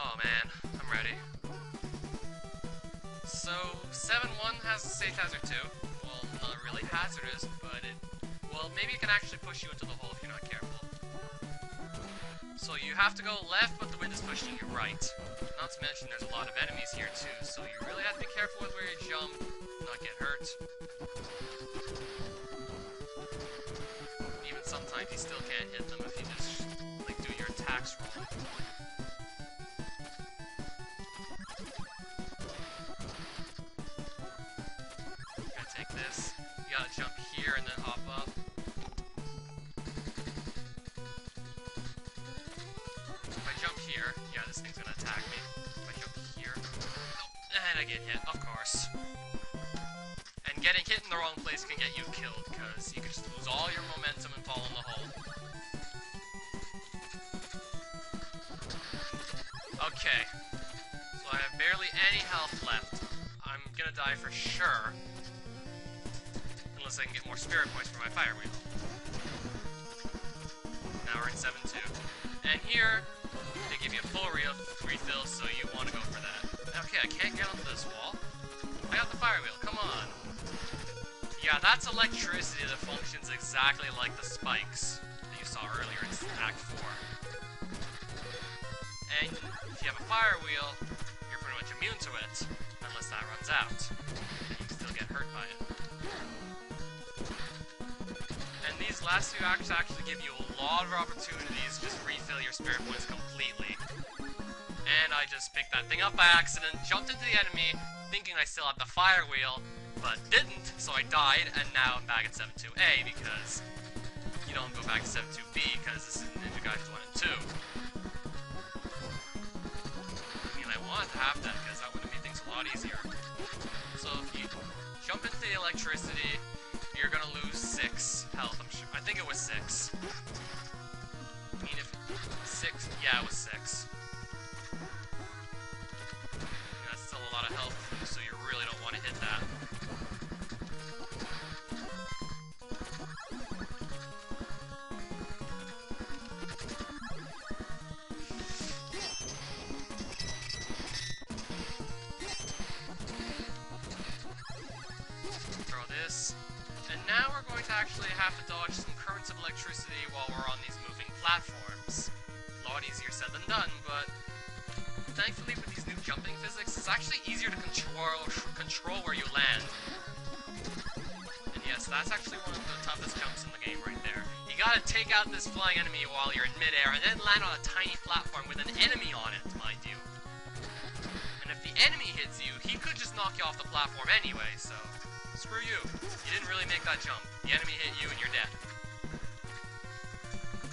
Oh man, I'm ready. So, 7-1 has a safe hazard too. Well, not really hazardous, but well, maybe it can actually push you into the hole if you're not careful. So you have to go left, but the wind is pushing you right. Not to mention there's a lot of enemies here too, so you really have to be careful with where you jump, not get hurt. Even sometimes you still can't hit them if you just, like, do your attacks wrong. Gotta take this. You gotta jump here and then hop up. Here. Yeah, this thing's gonna attack me. If I jump here. Oh, and I get hit, of course. And getting hit in the wrong place can get you killed, because you can just lose all your momentum and fall in the hole. Okay. So I have barely any health left. I'm gonna die for sure. Unless I can get more spirit points for my fire wheel. Now we're in 7-2. And here, they give you a full refill, so you want to go for that. Okay, I can't get onto this wall. I got the fire wheel, come on. Yeah, that's electricity that functions exactly like the spikes that you saw earlier in Act 4. And if you have a fire wheel, you're pretty much immune to it, unless that runs out. And you can still get hurt by it. And these last two acts actually give you a lot of opportunities to just refill your spirit points completely. And I just picked that thing up by accident, jumped into the enemy, thinking I still had the fire wheel, but didn't, so I died, and now I'm back at 7-2A, because you don't go back to 7-2B, because this is Ninja Gaiden 1 and 2. I mean, I wanted to have that, because that would have made things a lot easier. So if you jump into the electricity, you're gonna lose 6 health, I'm sure. I think it was 6. I mean, if 6, yeah, it was 6. That's still a lot of health, so you really don't want to hit that. Throw this. And now we're going to actually have to dodge some currents of electricity while we're on these moving platforms. A lot easier said than done, but thankfully with these new jumping physics, it's actually easier to control where you land. And yes, that's actually one of the toughest jumps in the game right there. You gotta take out this flying enemy while you're in midair, and then land on a tiny platform with an enemy on it, mind you. And if the enemy hits you, he could just knock you off the platform anyway, so screw you. You didn't really make that jump. The enemy hit you and you're dead.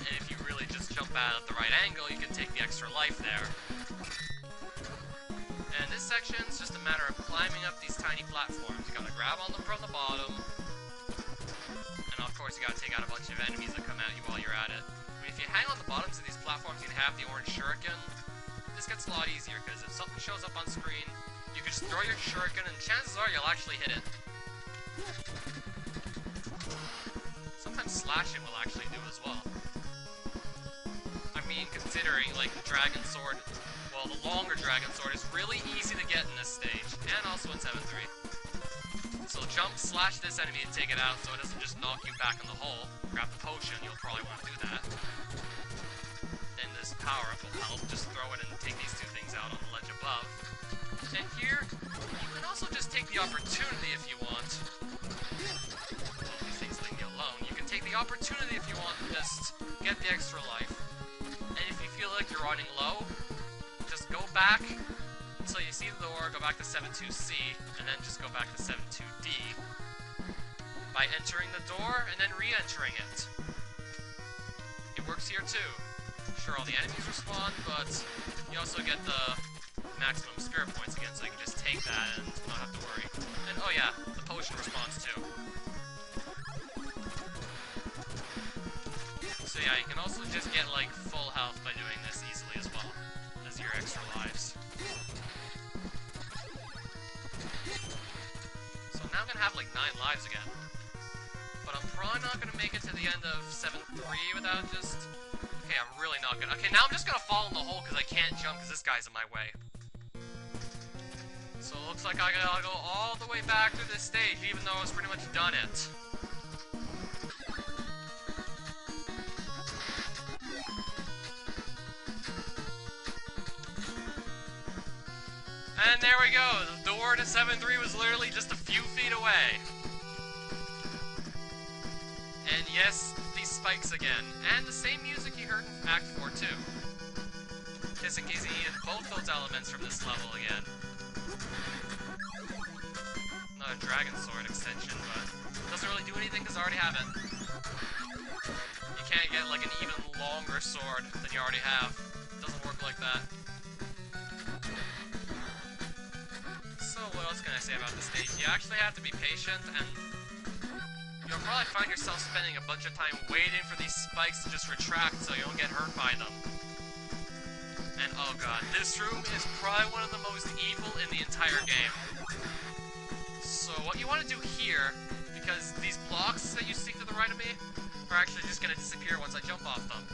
And if you really just jump out at the right angle, you can take the extra life there. And this section's just a matter of climbing up these tiny platforms. You gotta grab on them from the bottom. And of course you gotta take out a bunch of enemies that come at you while you're at it. I mean, if you hang on the bottoms of these platforms, you can have the orange shuriken. This gets a lot easier, because if something shows up on screen, you can just throw your shuriken and chances are you'll actually hit it. Sometimes slashing will actually do as well. I mean, considering, like, the dragon sword, well, the longer dragon sword is really easy to get in this stage, and also in 7-3. So jump, slash this enemy and take it out so it doesn't just knock you back in the hole. Grab the potion, you'll probably want to do that. Then this power-up will help, just throw it and take these two things out on the ledge above. And here, you can also just take the opportunity if you want. Well, these things leave me alone. You can take the opportunity if you want to just get the extra life. And if you feel like you're running low, just go back until you see the door, go back to 7-2C, and then just go back to 7-2D. By entering the door, and then re-entering it. It works here too. Sure, all the enemies respawn, but you also get the maximum spirit points again, so you can just take that and not have to worry. And oh yeah, the potion responds too. So yeah, you can also just get like full health by doing this easily as well, as your extra lives. So now I'm gonna have like 9 lives again. But I'm probably not gonna make it to the end of 7-3 without just... Okay, I'm really not good. Okay, now I'm just gonna fall in the hole because I can't jump because this guy's in my way. So it looks like I gotta go all the way back through this stage, even though I was pretty much done it. And there we go. The door to 7-3 was literally just a few feet away. And yes, these spikes again. And the same music you heard in Act 4 too. Just in case you needed both those elements from this level again. Not a dragon sword extension, but it doesn't really do anything because I already have it. You can't get like an even longer sword than you already have. It doesn't work like that. So what else can I say about this stage? You actually have to be patient, and you'll probably find yourself spending a bunch of time waiting for these spikes to just retract so you don't get hurt by them. And oh god, this room is probably one of the most evil in the entire game. So what you want to do here, because these blocks that you see to the right of me are actually just going to disappear once I jump off them.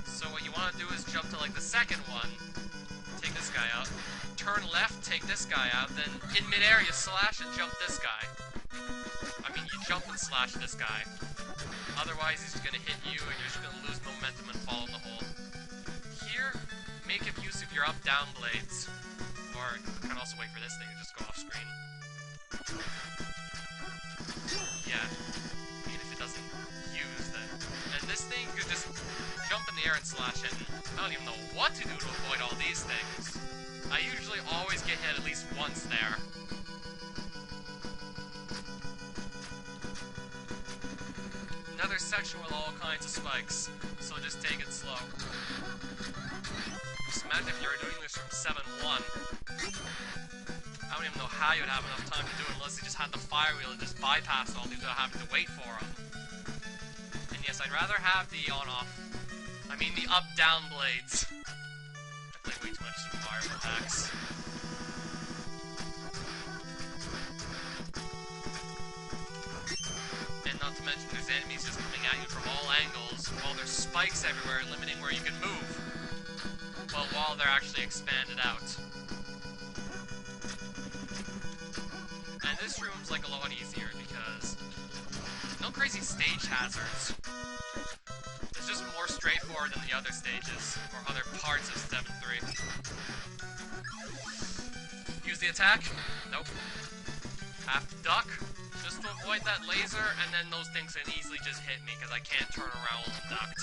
So what you want to do is jump to like the second one, take this guy out, turn left, take this guy out, then in midair you slash and jump this guy. I mean, you jump and slash this guy. Otherwise he's just going to hit you and you're just going to lose momentum and fall in the hole. Here, make use of your up-down blades. Or you can also wait for this thing to just go off screen. Yeah. I mean, if it doesn't use, then... And this thing, you just jump in the air and slash it. I don't even know what to do to avoid all these things. I usually always get hit at least once there. Another section with all kinds of spikes, so just take it slow. Just imagine if you were doing this from 7-1. I don't even know how you'd have enough time to do it unless you just had the fire wheel and just bypass all these without having to wait for them. And yes, I'd rather have the on-off. I mean the up-down blades. I play way too much Super Mario attacks. And not to mention there's enemies just coming at you from all angles, while there's spikes everywhere limiting where you can move. Well, while they're actually expanded out. And this room's like a lot easier because no crazy stage hazards. It's just more straightforward than the other stages, or other parts of 7-3. Use the attack? Nope. Have to duck, just to avoid that laser, and then those things can easily just hit me because I can't turn around and ducked.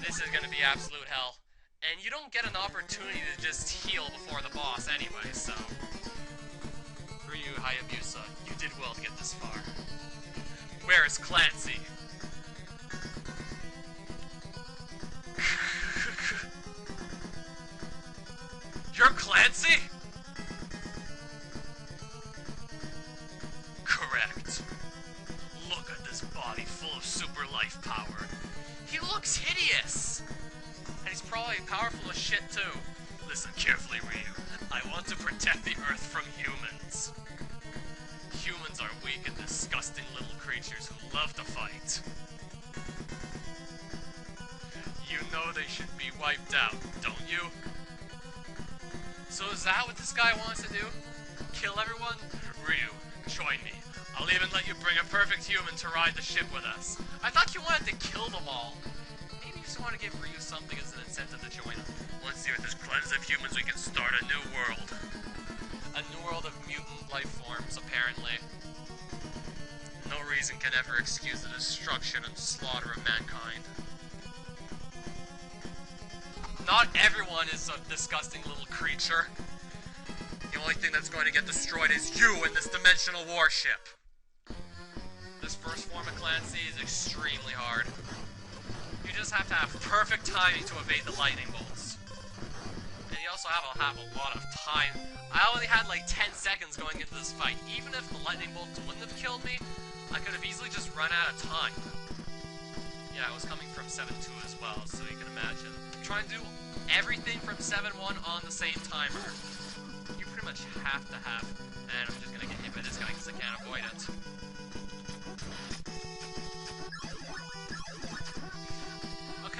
This is gonna be absolute hell. And you don't get an opportunity to just heal before the boss anyway, so... Ryu Hayabusa, you did well to get this far. Where is Clancy? You're Clancy? Correct. Look at this body full of super life power. He looks hideous! And he's probably powerful as shit too. Listen carefully, Ryu. I want to protect the Earth from humans. Humans are weak and disgusting little creatures who love to fight. You know they should be wiped out, don't you? So is that what this guy wants to do? Kill everyone? Ryu, join me. I'll even let you bring a perfect human to ride the ship with us. I thought you wanted to kill them all. Maybe you just want to give Ryu something as an incentive to join him. Once the Earth is cleansed of humans, we can start a new world. A new world of mutant life forms, apparently. No reason can ever excuse the destruction and slaughter of mankind. Not everyone is a disgusting little creature. The only thing that's going to get destroyed is you in this dimensional warship. This first form of Clancy is extremely hard. You just have to have perfect timing to evade the lightning bolts. And you also have to have a lot of time. I only had like 10 seconds going into this fight. Even if the lightning bolts wouldn't have killed me, I could have easily just run out of time. Yeah, I was coming from 7-2 as well, so you can imagine. I'm trying to do everything from 7-1 on the same timer. You pretty much have to have. And I'm just gonna get hit by this guy because I can't avoid it.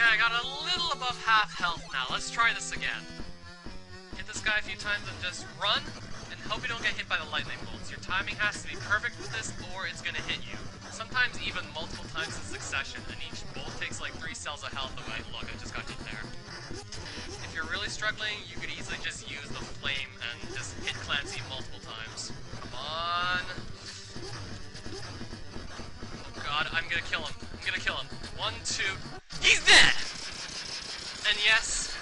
I got a little above half health now. Let's try this again. Hit this guy a few times and just run, and hope you don't get hit by the lightning bolts. Your timing has to be perfect with this, or it's gonna hit you. Sometimes even multiple times in succession, and each bolt takes like 3 cells of health away. Look, I just got hit there. If you're really struggling, you could easily just use the flame and just hit Clancy multiple times. Come on. Oh god, I'm gonna kill him. I'm gonna kill him. 1, 2... He's dead! And yes,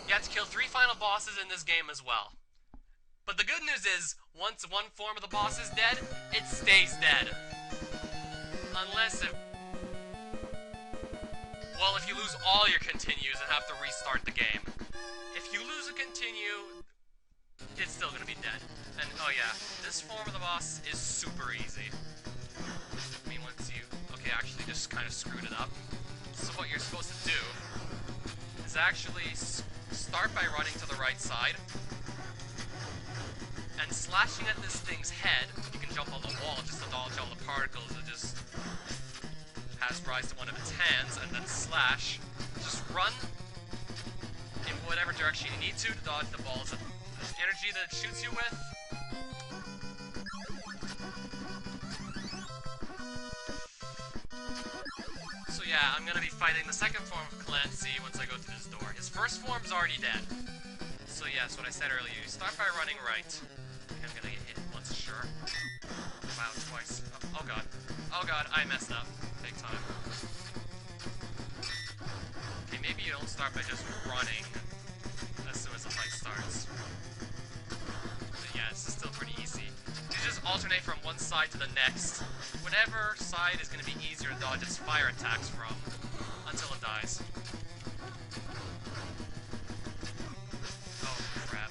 you have to kill 3 final bosses in this game as well. But the good news is, once one form of the boss is dead, it stays dead. Unless it... Well, if you lose all your continues and have to restart the game. If you lose a continue, it's still gonna be dead. And, oh yeah, this form of the boss is super easy. I mean, once you... Okay, actually just kind of screwed it up. So what you're supposed to do is actually start by running to the right side, and slashing at this thing's head. You can jump on the wall just to dodge all the particles. It just has rise to one of its hands, and then slash. Just run in whatever direction you need to dodge the balls of energy that it shoots you with. So yeah, I'm gonna be fighting the second form of Clancy once I go through this door. His first form's already dead. So yes, what I said earlier, you start by running right. Okay, I'm gonna get hit once, sure. Wow, twice. Oh god. Oh god, I messed up. Big time. Okay, maybe you don't start by just running as soon as the fight starts. But yeah, this is still pretty easy. You just alternate from one side to the next. Whatever side is going to be easier to dodge its fire attacks from, until it dies. Oh, crap.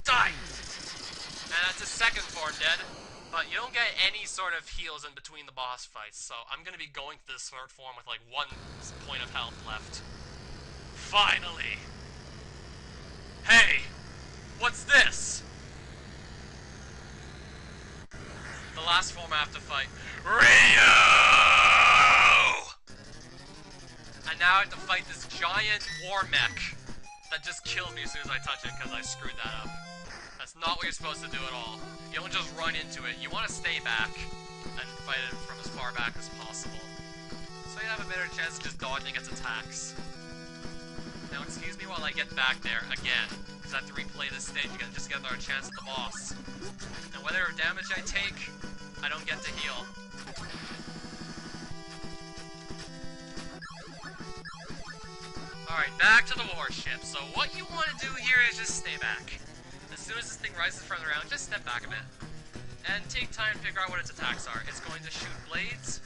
Die! And that's his second form dead, but you don't get any sort of heals in between the boss fights, so I'm going to be going to this third form with like 1 point of health left. Finally! Hey! What's this? The last form I have to fight. Ryu! And now I have to fight this giant war mech that just kills me as soon as I touch it because I screwed that up. That's not what you're supposed to do at all. You don't just run into it. You want to stay back and fight it from as far back as possible. So you have a better chance of just dodging its attacks. Now excuse me while I get back there again, because I have to replay this stage again just to get another chance at the boss. And whatever damage I take, I don't get to heal. Alright, back to the warship. So what you want to do here is just stay back. As soon as this thing rises further around, just step back a bit. And take time to figure out what its attacks are. It's going to shoot blades.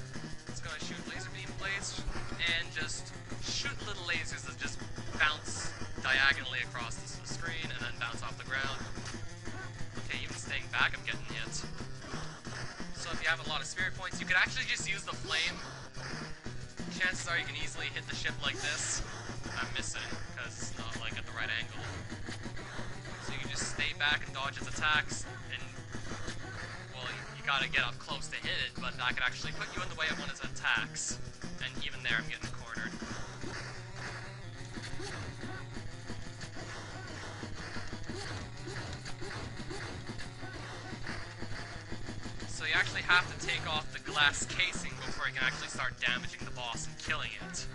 It's going to shoot laser beam blades. And just shoot little lasers that just bounce diagonally across the screen and then bounce off the ground. Okay, even staying back, I'm getting hit. So if you have a lot of spirit points, you could actually just use the flame. Chances are you can easily hit the ship like this. I'm missing, because it's not like at the right angle. So you can just stay back and dodge its attacks, and, well, you gotta get up close to hit it, but that could actually put you in the way of one of its attacks. And even there, I'm getting cornered. So you actually have to take off the glass casing before you can actually start damaging the boss and killing it.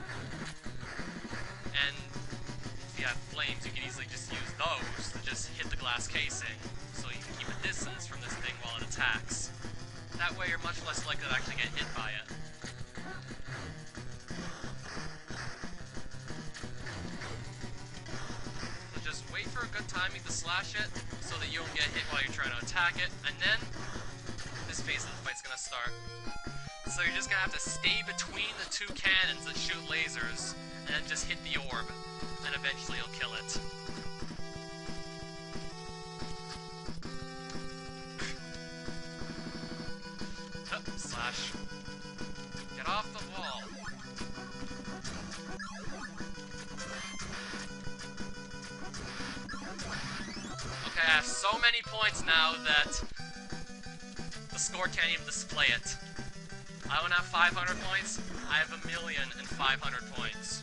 And if you have flames, you can easily just use those to just hit the glass casing, so you can keep a distance from this thing while it attacks. That way you're much less likely to actually get hit by it. So just wait for a good timing to slash it, so that you don't get hit while you're trying to attack it, and then this phase of the fight's gonna start. So you're just gonna have to stay between the 2 cannons that shoot lasers, and then just hit the orb, and eventually you'll kill it. Slash. Get off the wall. Okay, I have so many points now that the score can't even display it. I don't have 500 points. I have 1,500,000 points.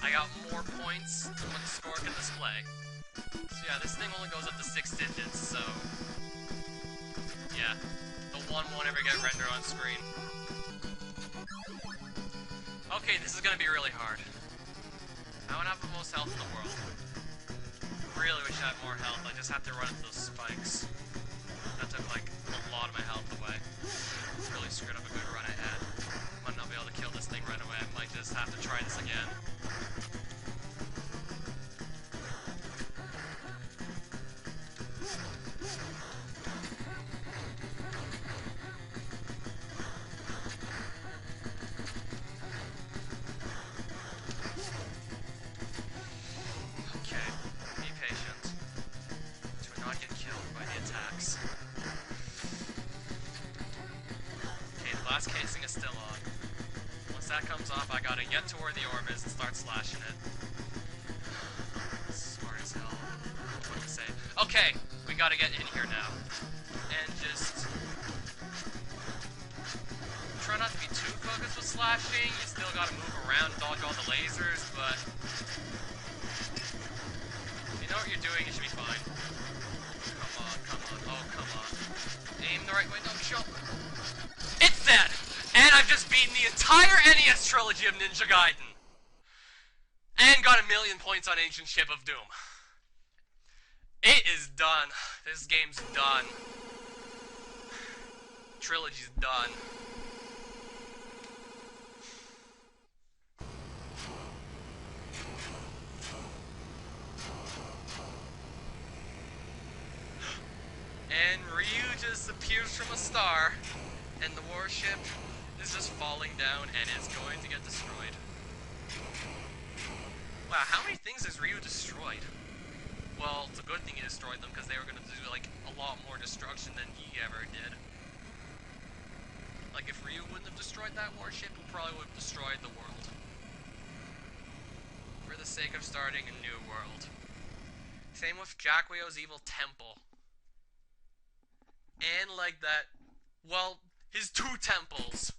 I got more points than what the score can display. So yeah, this thing only goes up to 6 digits, so... yeah. The 1 won't ever get rendered on screen. Okay, this is gonna be really hard. I don't have the most health in the world. Really wish I had more health, I just have to run into those spikes. That took like a lot of my health away. Really screwed up a good run I had. Might not be able to kill this thing right away, I might just have to try this again. Last casing is still on. Once that comes off, I gotta get to where the orb is and start slashing it. Smart as hell. What to say? Okay, we gotta get in here now. And just... try not to be too focused with slashing. You still gotta move around, dodge all the lasers, but... if you know what you're doing, you should be fine. Come on, come on, oh come on. Aim the right way, no, jump! It's dead! And I've just beaten the entire NES trilogy of Ninja Gaiden. And got 1,000,000 points on Ancient Ship of Doom. It is done. This game's done. Trilogy's done. And Ryu just appears from a star. And the warship is just falling down and is going to get destroyed. Wow, how many things has Ryu destroyed? Well, it's a good thing he destroyed them because they were going to do like a lot more destruction than he ever did. Like if Ryu wouldn't have destroyed that warship, he probably would have destroyed the world. For the sake of starting a new world. Same with Jack Rio's evil temple. And like that, well, his 2 temples.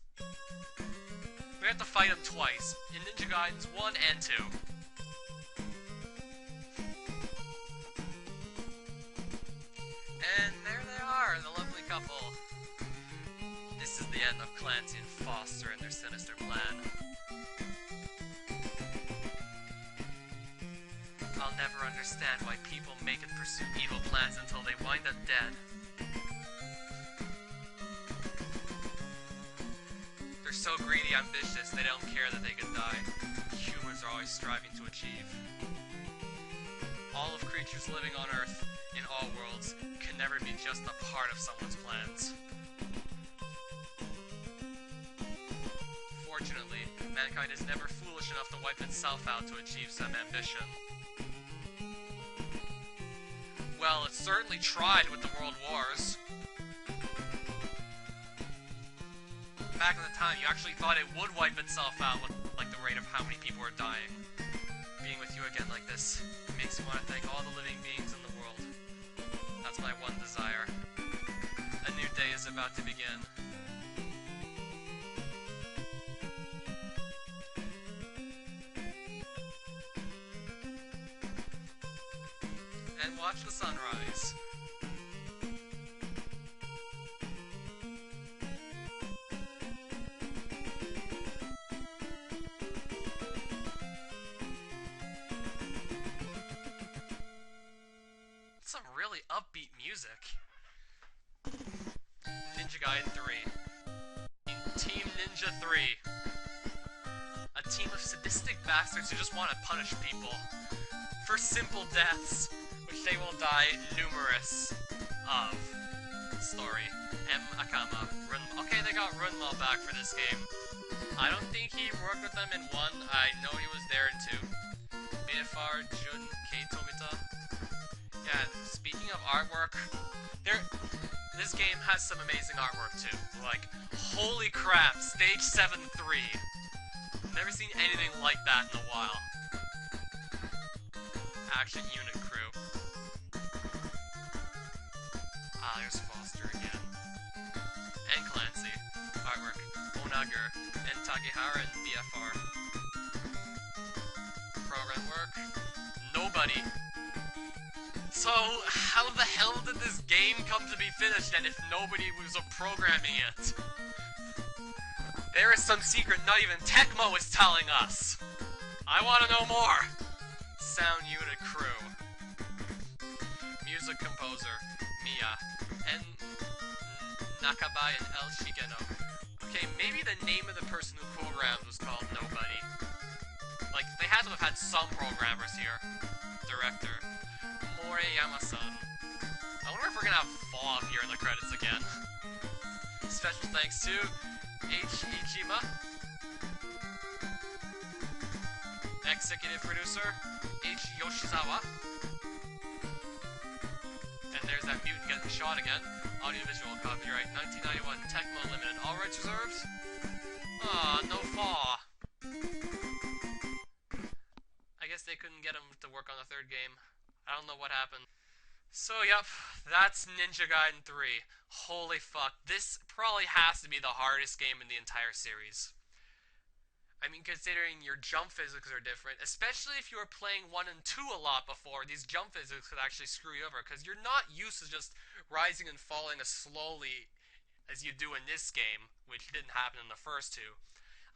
We have to fight him twice, in Ninja Gaidens 1 and 2. And there they are, the lovely couple. This is the end of Clancy and Foster and their sinister plan. I'll never understand why people make and pursue evil plans until they wind up dead. They're so greedy, ambitious, they don't care that they could die. Humans are always striving to achieve. All of creatures living on Earth, in all worlds, can never be just a part of someone's plans. Fortunately, mankind is never foolish enough to wipe itself out to achieve some ambition. Well, it certainly tried with the World Wars. Back at the time, you actually thought it would wipe itself out with, like, the rate of how many people are dying. Being with you again like this makes me want to thank all the living beings in the world. That's my one desire. A new day is about to begin. And watch the sunrise. Some really upbeat music. Ninja Gaiden 3. Team Ninja 3. A team of sadistic bastards who just want to punish people for simple deaths, which they will die numerous of. Story. M. Akama. Okay, they got Runmal back for this game. I don't think he worked with them in 1. I know he was there in 2. BFR Jun K. Tomita. Yeah, speaking of artwork, this game has some amazing artwork too. Like, holy crap, Stage 7-3. Never seen anything like that in a while. Action Unit Crew. Ah, there's Foster again. And Clancy. Artwork. Onager, and Takehara and BFR. Program work. Nobody. So, how the hell did this game come to be finished then if nobody was programming it? There is some secret not even Tecmo is telling us. I want to know more. Sound unit crew. Music composer, Mia. And Nakabai and El Shigeno. Okay, maybe the name of the person who programmed was called Nobody. Like, they had to have had some programmers here. Director, Moriyama-san. I wonder if we're gonna have Fall here in the credits again. Special thanks to H. Ijima. Executive producer, H. Yoshizawa. And there's that mutant getting shot again. Audiovisual copyright 1991 Tecmo Limited. All rights reserved? Aw, no Fall. I guess they couldn't get him to work on the third game. I don't know what happened. So, yep, that's Ninja Gaiden 3. Holy fuck, this probably has to be the hardest game in the entire series. I mean, considering your jump physics are different, especially if you were playing 1 and 2 a lot before, these jump physics could actually screw you over, because you're not used to just rising and falling as slowly as you do in this game, which didn't happen in the first two.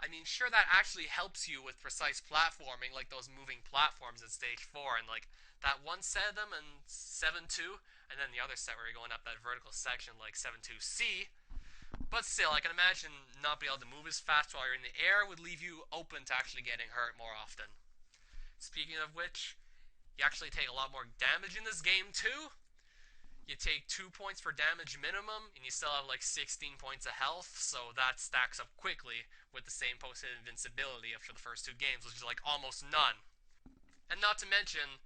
I mean, sure, that actually helps you with precise platforming, like those moving platforms in Stage 4, and like that one set of them in 7-2, and then the other set where you're going up that vertical section like 7-2C. But still, I can imagine not being able to move as fast while you're in the air would leave you open to actually getting hurt more often. Speaking of which, you actually take a lot more damage in this game too. You take 2 points for damage minimum, and you still have like 16 points of health, so that stacks up quickly with the same posted invincibility after the first 2 games, which is like almost none. And not to mention,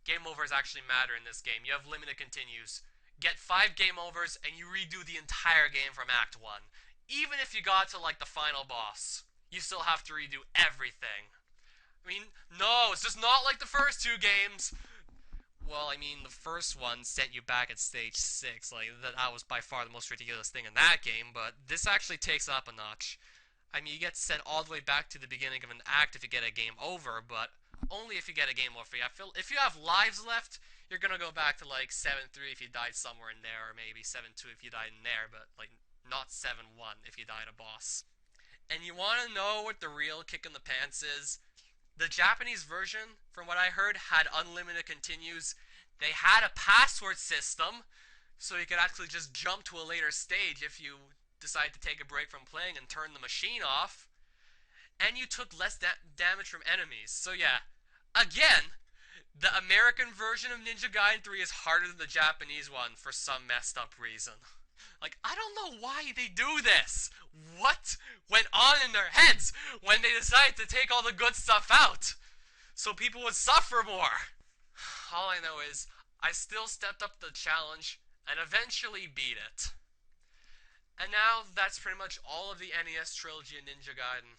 game overs actually matter in this game. You have limited continues. Get 5 game overs, and you redo the entire game from Act 1. Even if you got to, like, the final boss, you still have to redo everything. I mean, no, it's just not like the first 2 games. Well, I mean, the first one sent you back at Stage 6. Like, that was by far the most ridiculous thing in that game, but this actually takes up a notch. I mean, you get sent all the way back to the beginning of an act if you get a game over, but only if you get a game over. If you have lives left, you're gonna go back to like 7-3 if you died somewhere in there, or maybe 7-2 if you died in there, but like not 7-1 if you died a boss. And you wanna know what the real kick in the pants is? The Japanese version, from what I heard, had unlimited continues. They had a password system, so you could actually just jump to a later stage if you decide to take a break from playing and turn the machine off. And you took less damage from enemies. So yeah, again, the American version of Ninja Gaiden 3 is harder than the Japanese one for some messed up reason. Like, I don't know why they do this. What went on in their heads when they decided to take all the good stuff out? So people would suffer more. All I know is, I still stepped up the challenge and eventually beat it. And now, that's pretty much all of the NES trilogy of Ninja Gaiden.